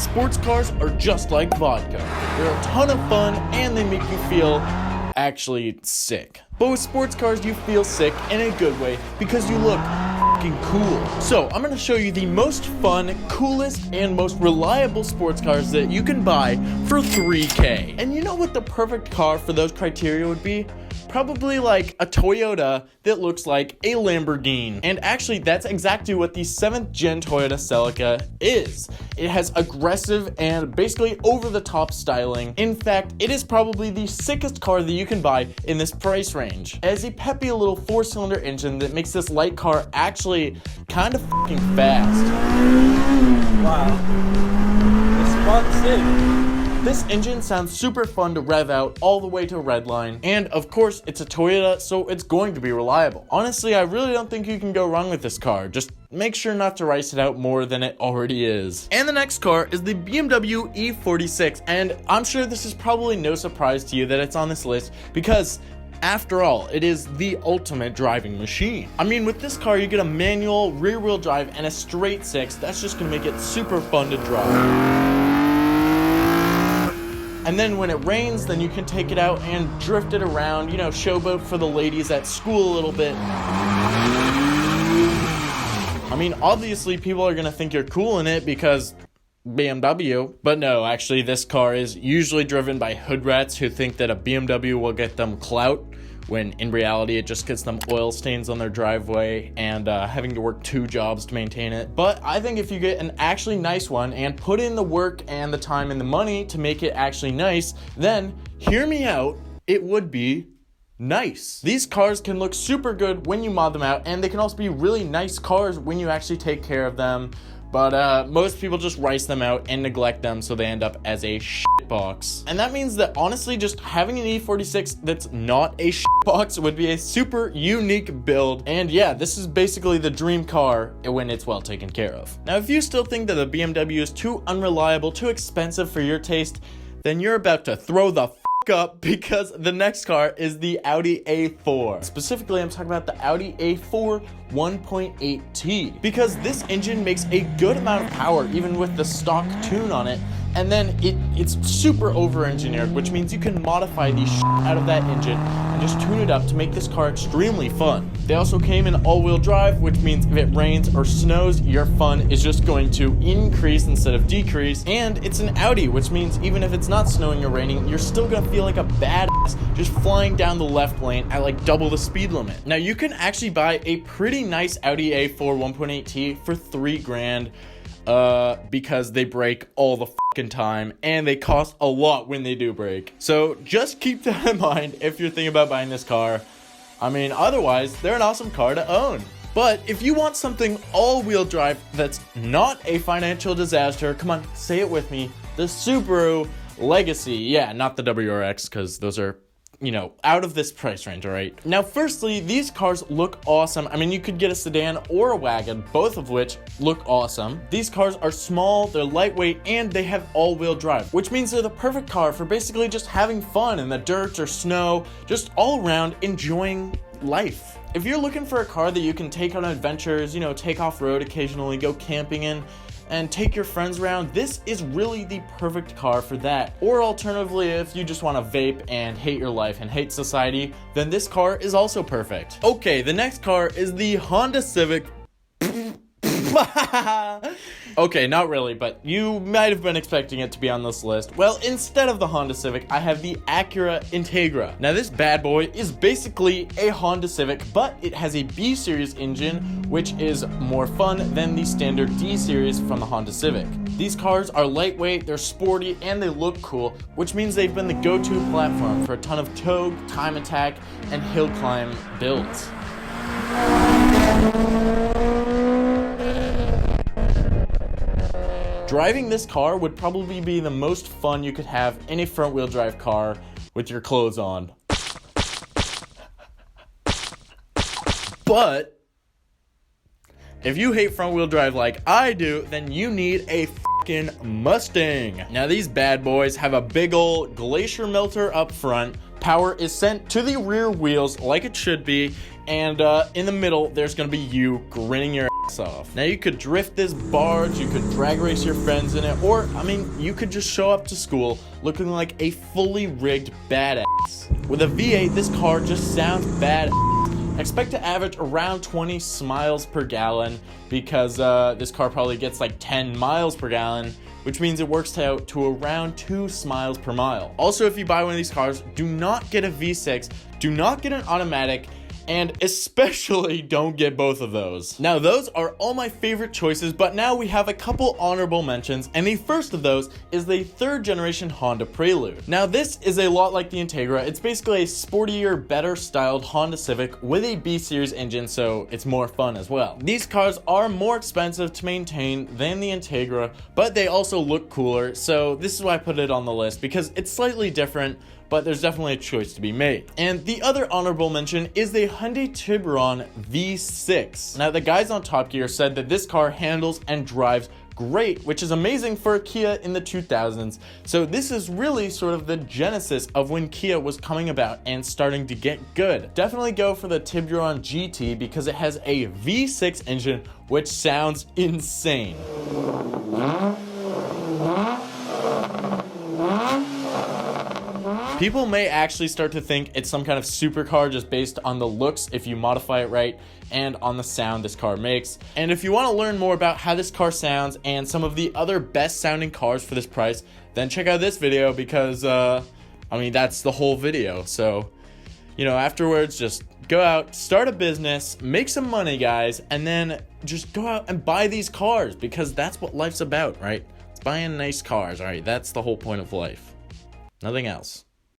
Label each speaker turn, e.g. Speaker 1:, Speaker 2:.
Speaker 1: sports cars are just like vodka. They're a ton of fun and they make you feel actually sick. But with sports cars, you feel sick in a good way because you look fucking cool. So I'm gonna show you the most fun, coolest, and most reliable sports cars that you can buy for $3K. And you know what the perfect car for those criteria would be? Probably like a Toyota that looks like a Lamborghini. And actually, that's exactly what the 7th gen Toyota Celica is. It has aggressive and basically over-the-top styling. In fact, it is probably the sickest car that you can buy in this price range. It has a peppy little 4-cylinder engine that makes this light car actually kind of fucking fast.
Speaker 2: Wow. It's fun too.
Speaker 1: This engine sounds super fun to rev out all the way to redline, and of course it's a Toyota, so it's going to be reliable. Honestly, I really don't think you can go wrong with this car. Just make sure not to rice it out more than it already is. And the next car is the BMW E46, and I'm sure this is probably no surprise to you that it's on this list because after all, it is the ultimate driving machine. I mean, with this car, you get a manual, rear-wheel drive, and a straight 6. That's just gonna make it super fun to drive. And then when it rains, then you can take it out and drift it around, you know, showboat for the ladies at school a little bit. I mean, obviously people are gonna think you're cool in it because BMW. But no, actually this car is usually driven by hood rats who think that a BMW will get them clout, when in reality it just gets them oil stains on their driveway and having to work 2 jobs to maintain it. But I think if you get an actually nice one and put in the work and the time and the money to make it actually nice, then hear me out, it would be nice. These cars can look super good when you mod them out, and they can also be really nice cars when you actually take care of them. But most people just rice them out and neglect them, so they end up as a shitbox. And that means that honestly, just having an E46 that's not a shitbox would be a super unique build. And yeah, this is basically the dream car when it's well taken care of. Now, if you still think that the BMW is too unreliable, too expensive for your taste, then you're about to throw the up, because the next car is the Audi A4. Specifically, I'm talking about the Audi A4 1.8T, because this engine makes a good amount of power even with the stock tune on it, and then it's super over-engineered, which means you can modify the shit out of that engine and just tune it up to make this car extremely fun. They also came in all-wheel drive, which means if it rains or snows, your fun is just going to increase instead of decrease. And it's an Audi, which means even if it's not snowing or raining, you're still gonna feel like a badass just flying down the left lane at like double the speed limit. Now, you can actually buy a pretty nice Audi A4 1.8T for $3,000. Because they break all the fucking time and they cost a lot when they do break. So just keep that in mind if you're thinking about buying this car. I mean, otherwise, they're an awesome car to own. But if you want something all-wheel drive that's not a financial disaster, come on, say it with me, the Subaru Legacy. Yeah, not the WRX, because those are, you know, out of this price range, all right? Now, firstly, these cars look awesome. I mean, you could get a sedan or a wagon, both of which look awesome. These cars are small, they're lightweight, and they have all-wheel drive, which means they're the perfect car for basically just having fun in the dirt or snow, just all around enjoying life. If you're looking for a car that you can take on adventures, you know, take off-road occasionally, go camping in, and take your friends around, this is really the perfect car for that. Or alternatively, if you just want to vape and hate your life and hate society, then this car is also perfect. Okay, the next car is the Honda Civic. Okay, not really, but you might have been expecting it to be on this list. Well, instead of the Honda Civic, I have the Acura Integra. Now, this bad boy is basically a Honda Civic, but it has a B-Series engine, which is more fun than the standard D-Series from the Honda Civic. These cars are lightweight, they're sporty, and they look cool, which means they've been the go-to platform for a ton of tow, time attack, and hill climb builds. Driving this car would probably be the most fun you could have in a front-wheel drive car with your clothes on. But if you hate front-wheel drive like I do, then you need a fucking Mustang. Now, these bad boys have a big ol' glacier melter up front. Power is sent to the rear wheels like it should be, and in the middle, there's gonna be you grinning your ass socks off. Now you could drift this barge, you could drag race your friends in it, or I mean, you could just show up to school looking like a fully rigged badass. With a V8, this car just sounds badass. Expect to average around 20 miles per gallon because this car probably gets like 10 miles per gallon, which means it works out to around 2 miles per mile. Also, if you buy one of these cars, do not get a V6, do not get an automatic, and especially don't get both of those. Now, those are all my favorite choices, but now we have a couple honorable mentions, and the first of those is the 3rd generation Honda Prelude. Now, this is a lot like the Integra. It's basically a sportier, better styled Honda Civic with a B-Series engine, so it's more fun as well. These cars are more expensive to maintain than the Integra, but they also look cooler, so this is why I put it on the list, because it's slightly different, but there's definitely a choice to be made. And the other honorable mention is the Hyundai Tiburon V6. Now, the guys on Top Gear said that this car handles and drives great, which is amazing for a Kia in the 2000s. So this is really sort of the genesis of when Kia was coming about and starting to get good. Definitely go for the Tiburon GT because it has a V6 engine, which sounds insane. People may actually start to think it's some kind of supercar just based on the looks if you modify it right and on the sound this car makes. And if you want to learn more about how this car sounds and some of the other best sounding cars for this price, then check out this video because, I mean, that's the whole video. So, you know, afterwards, just go out, start a business, make some money, guys, and then just go out and buy these cars because that's what life's about, right? It's buying nice cars, all right? That's the whole point of life. Nothing else.